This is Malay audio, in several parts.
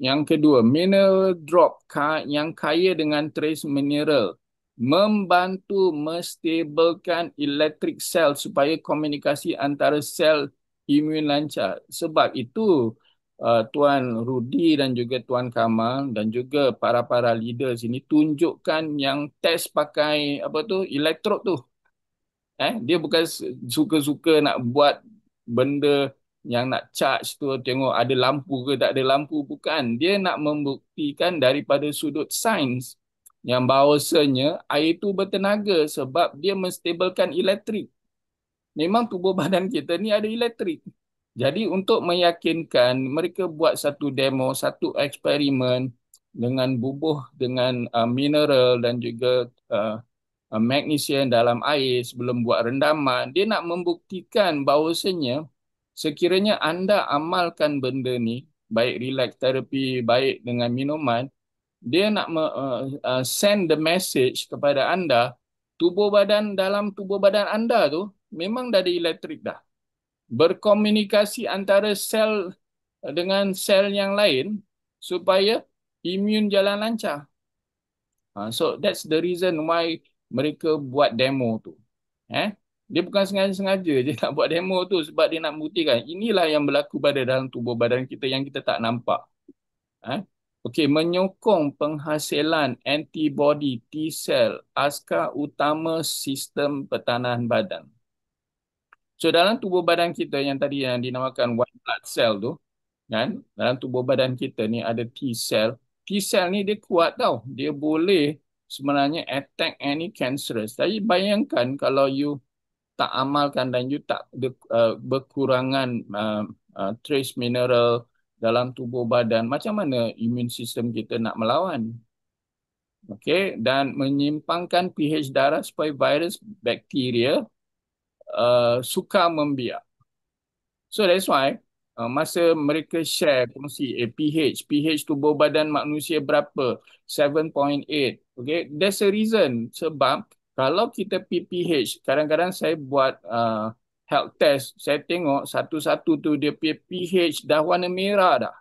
Yang kedua, mineral drop yang kaya dengan trace mineral membantu menstabilkan elektrik sel supaya komunikasi antara sel imun lancar. Sebab itu Tuan Rudi dan juga Tuan Kamal dan juga para leader sini tunjukkan yang test pakai apa tu elektrod tu. Dia bukan suka-suka nak buat benda yang nak charge tu, tengok ada lampu ke tak ada lampu. Bukan. Dia nak membuktikan daripada sudut sains yang bahawasanya air itu bertenaga sebab dia menstabilkan elektrik. Memang tubuh badan kita ni ada elektrik. Jadi untuk meyakinkan, mereka buat satu demo, satu eksperimen dengan bubuh dengan mineral dan juga magnesium dalam air sebelum buat rendaman. Dia nak membuktikan bahawasanya sekiranya anda amalkan benda ni, baik relax therapy, baik dengan minuman, dia nak send the message kepada anda, dalam tubuh badan anda tu memang dah ada elektrik dah. Berkomunikasi antara sel dengan sel yang lain supaya imun jalan lancar. So that's the reason why mereka buat demo tu. Dia bukan sengaja-sengaja je nak buat demo tu sebab dia nak buktikan inilah yang berlaku pada dalam tubuh badan kita yang kita tak nampak. Okey, menyokong penghasilan antibody T cell, askar utama sistem pertahanan badan. So dalam tubuh badan kita yang tadi yang dinamakan white blood cell tu, kan? Dalam tubuh badan kita ni ada T cell. T cell ni dia kuat tau. Dia boleh sebenarnya attack any cancerous. Tapi bayangkan kalau you tak amalkan dan you tak berkurangan trace mineral dalam tubuh badan, macam mana imun sistem kita nak melawan? Okey, dan menyimpangkan pH darah supaya virus, bakteria sukar membiak. So that's why masa mereka share kongsi pH tubuh badan manusia berapa? 7.8. Okay, there's a reason. Sebab kalau kita pH, kadang-kadang saya buat health test, saya tengok satu-satu tu dia pH dah warna merah dah.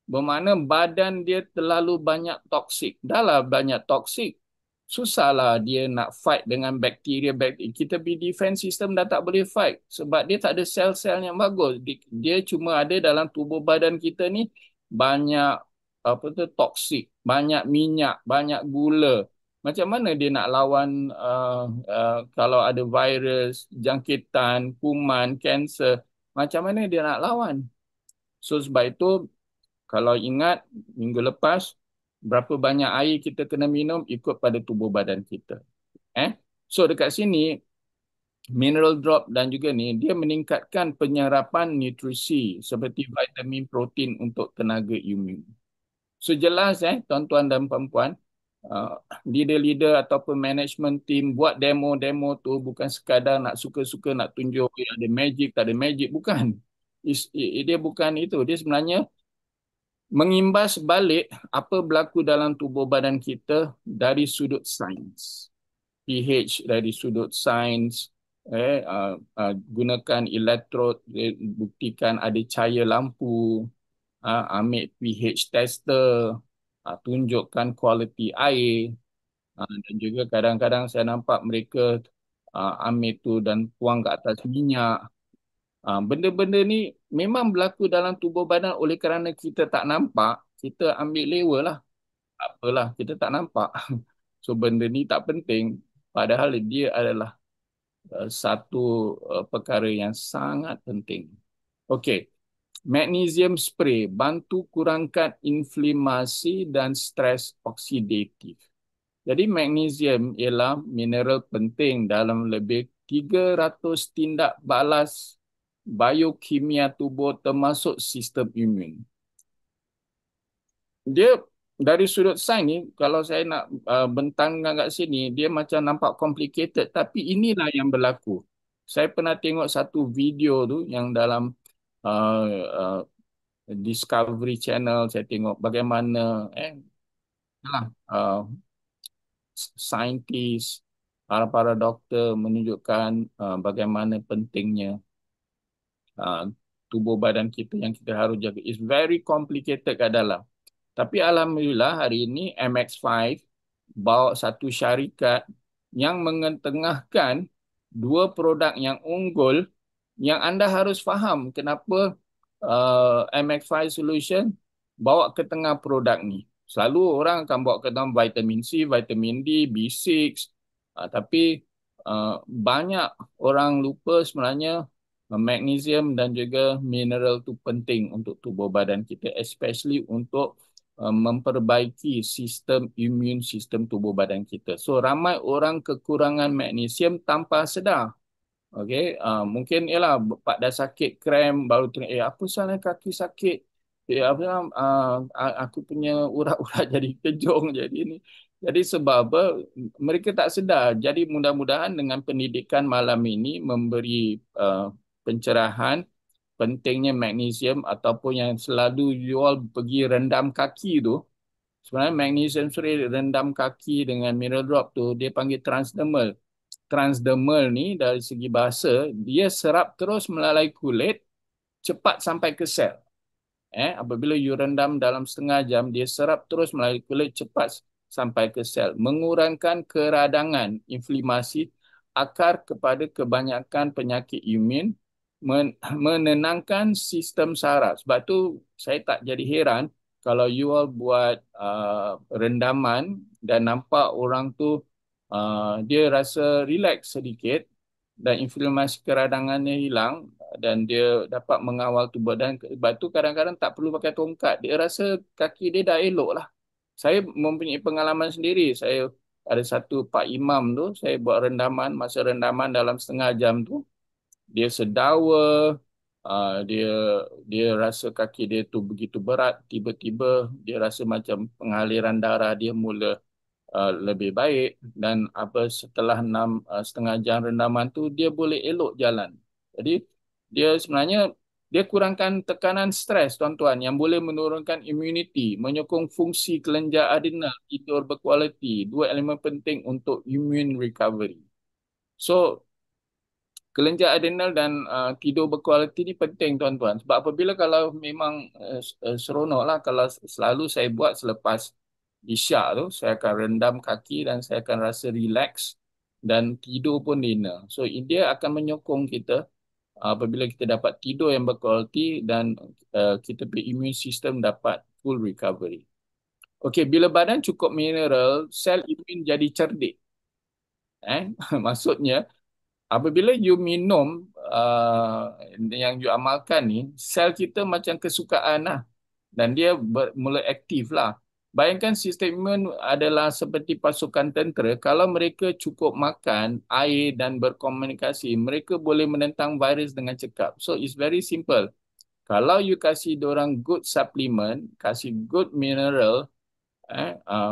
Bermakna badan dia terlalu banyak toksik. Dah lah banyak toksik, susahlah dia nak fight dengan bakteria. Kita punya defense system dah tak boleh fight sebab dia tak ada sel-sel yang bagus. Dia cuma ada dalam tubuh badan kita ni banyak apa tu toksik, banyak minyak, banyak gula. Macam mana dia nak lawan kalau ada virus, jangkitan, kuman, kanser, macam mana dia nak lawan? So sebab itu kalau ingat minggu lepas, berapa banyak air kita kena minum ikut pada tubuh badan kita. So dekat sini, mineral drop dan juga ni, dia meningkatkan penyerapan nutrisi seperti vitamin, protein untuk tenaga imun. So jelas tuan-tuan dan puan-puan, leader-leader ataupun management team buat demo-demo tu bukan sekadar nak suka-suka nak tunjuk ada magic, tak ada magic. Bukan. Dia bukan itu. Dia sebenarnya mengimbas balik apa berlaku dalam tubuh badan kita dari sudut sains. pH dari sudut sains, gunakan elektrod, buktikan ada cahaya lampu, ambil pH tester, tunjukkan kualiti air, dan juga kadang-kadang saya nampak mereka ambil tu dan tuang ke atas minyak. Benda-benda ni memang berlaku dalam tubuh badan oleh kerana kita tak nampak, kita ambil lewa lah. Tak apalah, kita tak nampak. So benda ni tak penting. Padahal dia adalah satu perkara yang sangat penting. Okey, magnesium spray bantu kurangkan inflamasi dan stres oksidatif. Jadi magnesium ialah mineral penting dalam lebih 300 tindak balas biokimia tubuh termasuk sistem imun. Dia dari sudut sains ni, kalau saya nak bentangkan kat sini, dia macam nampak complicated. Tapi inilah yang berlaku. Saya pernah tengok satu video tu yang dalam uh, uh, Discovery Channel. Saya tengok bagaimana uh, saintis, para doktor menunjukkan bagaimana pentingnya uh, tubuh badan kita yang kita harus jaga. It's very complicated kat dalam. Tapi alhamdulillah hari ini MX5 bawa satu syarikat yang mengetengahkan dua produk yang unggul yang anda harus faham kenapa MX5 Solution bawa ke tengah produk ni. Selalu orang akan bawa ke tengah vitamin C, vitamin D, B6. Tapi banyak orang lupa sebenarnya magnesium dan juga mineral tu penting untuk tubuh badan kita, especially untuk memperbaiki sistem imun sistem tubuh badan kita. So ramai orang kekurangan magnesium tanpa sedar. Okey, mungkin ialah Pak dah sakit kram baru tengok apa salah kaki sakit. Apa aku punya urat-urat jadi kejong jadi ni. Jadi sebab apa mereka tak sedar. Jadi mudah-mudahan dengan pendidikan malam ini memberi pencerahan pentingnya magnesium ataupun yang selalu jual pergi rendam kaki tu. Sebenarnya magnesium sulfate rendam kaki dengan mineral drop tu dia panggil transdermal. Transdermal ni dari segi bahasa dia serap terus melalui kulit cepat sampai ke sel. Apabila you rendam dalam setengah jam, dia serap terus melalui kulit cepat sampai ke sel. Mengurangkan keradangan, inflamasi, akar kepada kebanyakan penyakit imun, menenangkan sistem saraf. Sebab tu saya tak jadi heran kalau you all buat rendaman dan nampak orang tu dia rasa relax sedikit dan inflamasi keradangannya hilang dan dia dapat mengawal tubuh dan sebab tu kadang-kadang tak perlu pakai tongkat. Dia rasa kaki dia dah elok lah. Saya mempunyai pengalaman sendiri. Saya ada satu Pak Imam tu, saya buat rendaman, masa rendaman dalam setengah jam tu, dia sedawa, dia dia rasa kaki dia tu begitu berat, tiba-tiba dia rasa macam pengaliran darah dia mula lebih baik dan apa setelah setengah jam rendaman tu dia boleh elok jalan. Jadi dia sebenarnya dia kurangkan tekanan stres tuan-tuan yang boleh menurunkan imuniti, menyokong fungsi kelenjar adrenal, tidur berkualiti, dua elemen penting untuk immune recovery. So kelenjar adrenal dan tidur berkualiti ni penting tuan-tuan. Sebab apabila kalau memang seronok lah kalau selalu saya buat selepas isyak tu, saya akan rendam kaki dan saya akan rasa relax dan tidur pun dinner. So dia akan menyokong kita apabila kita dapat tidur yang berkualiti dan kita punya immune system dapat full recovery. Okey, bila badan cukup mineral, sel imun jadi cerdik. Maksudnya apabila you minum yang you amalkan ni, sel kita macam kesukaan lah. Dan dia mula aktif lah. Bayangkan sistem imun adalah seperti pasukan tentera. Kalau mereka cukup makan, air dan berkomunikasi, mereka boleh menentang virus dengan cekap. So it's very simple. Kalau you kasih diorang good supplement, kasih good mineral,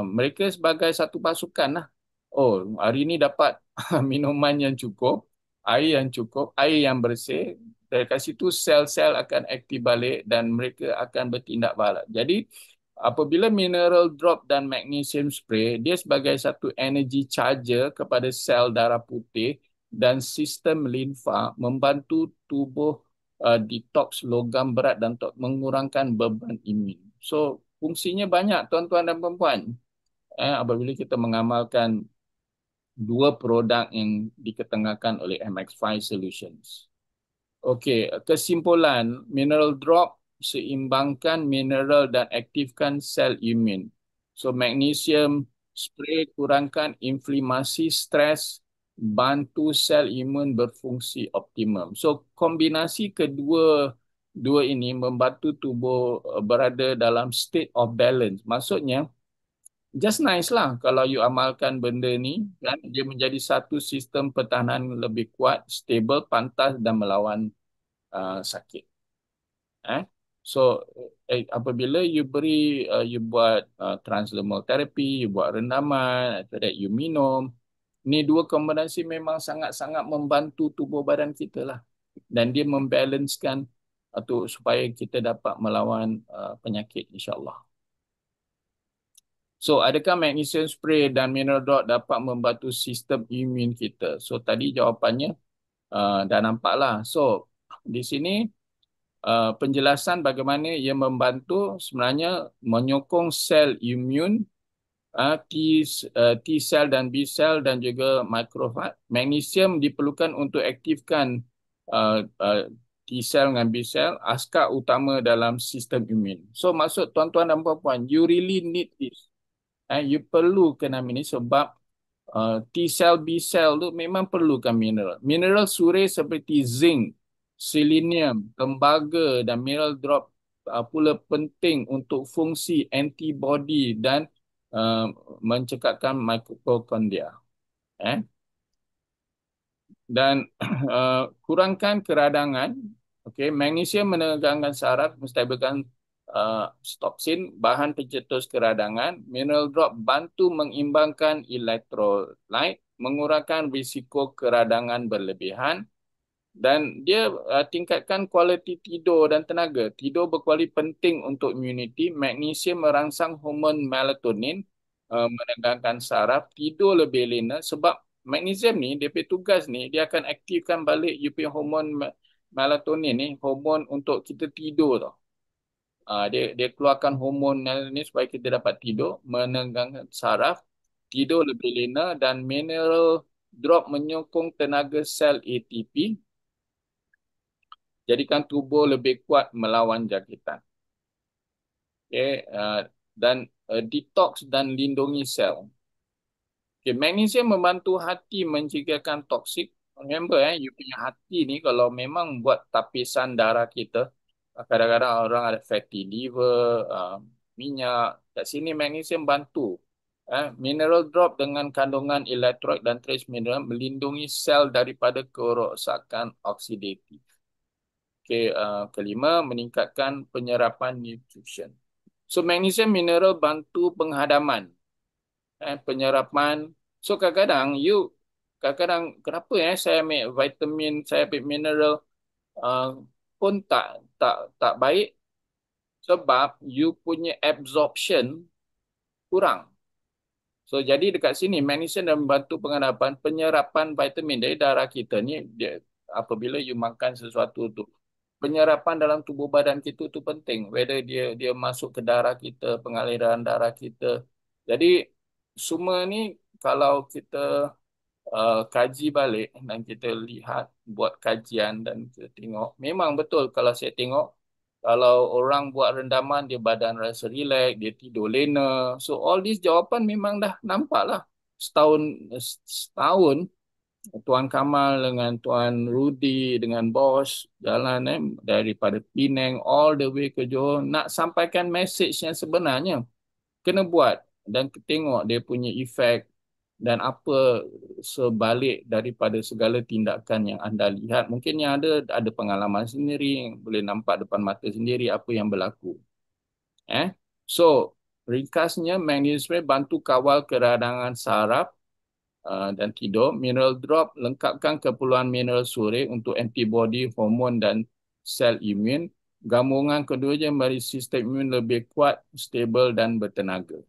mereka sebagai satu pasukan lah. Oh, hari ini dapat minuman yang cukup, air yang cukup, air yang bersih. Dari situ sel-sel akan aktif balik dan mereka akan bertindak balas. Jadi apabila mineral drop dan magnesium spray, dia sebagai satu energy charger kepada sel darah putih dan sistem limfa membantu tubuh detox logam berat dan mengurangkan beban imun. So fungsinya banyak tuan-tuan dan puan-puan. Apabila kita mengamalkan dua produk yang diketengahkan oleh MX5 Solutions. Okey, kesimpulan, mineral drop seimbangkan mineral dan aktifkan sel imun. So magnesium spray kurangkan inflamasi, stres, bantu sel imun berfungsi optimum. So kombinasi dua ini membantu tubuh berada dalam state of balance. Maksudnya just nice lah kalau you amalkan benda ni kan dia menjadi satu sistem pertahanan lebih kuat, stable, pantas dan melawan sakit. So apabila you beri you buat transdermal therapy, you buat rendaman, after that you minum. Ni dua kombinasi memang sangat-sangat membantu tubuh badan kita lah. Dan dia membalancekan supaya kita dapat melawan penyakit insya-Allah. So, adakah magnesium spray dan mineral drop dapat membantu sistem imun kita? So, tadi jawapannya dah nampak lah. So, di sini penjelasan bagaimana ia membantu sebenarnya menyokong sel imun, T cell dan B cell dan juga makrofag. Magnesium diperlukan untuk aktifkan T cell dengan B cell, askar utama dalam sistem imun. So maksud tuan-tuan dan puan-puan, you really need this. You perlukan ini sebab T cell, B cell tu memang perlukan mineral. Mineral suri seperti zinc, selenium, tembaga dan mineral drop pula penting untuk fungsi antibody dan uh, mencekatkan mitokondria. Eh? Dan kurangkan keradangan. Okay, magnesium menegangkan saraf, menstabilkan stopsin, bahan pencetus keradangan. Mineral drop bantu mengimbangkan elektrolit, mengurangkan risiko keradangan berlebihan. Dan dia tingkatkan kualiti tidur dan tenaga. Tidur berkualiti penting untuk imuniti. Magnesium merangsang hormon melatonin, menegangkan saraf. Tidur lebih lena sebab magnesium ni, dia punya tugas ni, dia akan aktifkan balik you punya hormon melatonin ni, hormon untuk kita tidur tau. Dia keluarkan hormon ni supaya kita dapat tidur, menegangkan saraf, tidur lebih lena dan mineral drop menyokong tenaga sel ATP, jadikan tubuh lebih kuat melawan jangkitan. Okay, dan detox dan lindungi sel. Okay, magnesium membantu hati mencegahkan toksik. Remember, you punya hati ni kalau memang buat tapisan darah kita, kadang-kadang orang ada fatty liver, minyak. Kat sini magnesium bantu. Mineral drop dengan kandungan elektrolit dan trace mineral melindungi sel daripada kerosakan oksidatif. Okay, kelima, meningkatkan penyerapan nutrition. So, magnesium mineral bantu penghadaman, penyerapan. So, kadang-kadang kenapa saya ambil vitamin, saya ambil mineral pun tak baik sebab you punya absorption kurang. So, jadi dekat sini magnesium dan membantu penghadapan penyerapan vitamin dari darah kita ni. Apabila you makan sesuatu tu, penyerapan dalam tubuh badan kita tu penting. Whether dia masuk ke darah kita, pengaliran darah kita. Jadi semua ni kalau kita kaji balik dan kita lihat, buat kajian dan kita tengok, memang betul kalau saya tengok, kalau orang buat rendaman, dia badan rasa rileks, dia tidur lena. So all this jawapan memang dah nampak lah. Setahun Tuan Kamal dengan Tuan Rudy dengan bos jalan daripada Penang all the way ke Johor, nak sampaikan message yang sebenarnya kena buat dan tengok dia punya efek dan apa sebalik daripada segala tindakan yang anda lihat. Mungkin yang ada pengalaman sendiri, boleh nampak depan mata sendiri apa yang berlaku. So ringkasnya, magnesium bantu kawal keradangan saraf dan tidur. Mineral drop lengkapkan keperluan mineral suri untuk antibody, hormon dan sel imun. Gabungan keduanya memberi sistem imun lebih kuat, stabil dan bertenaga.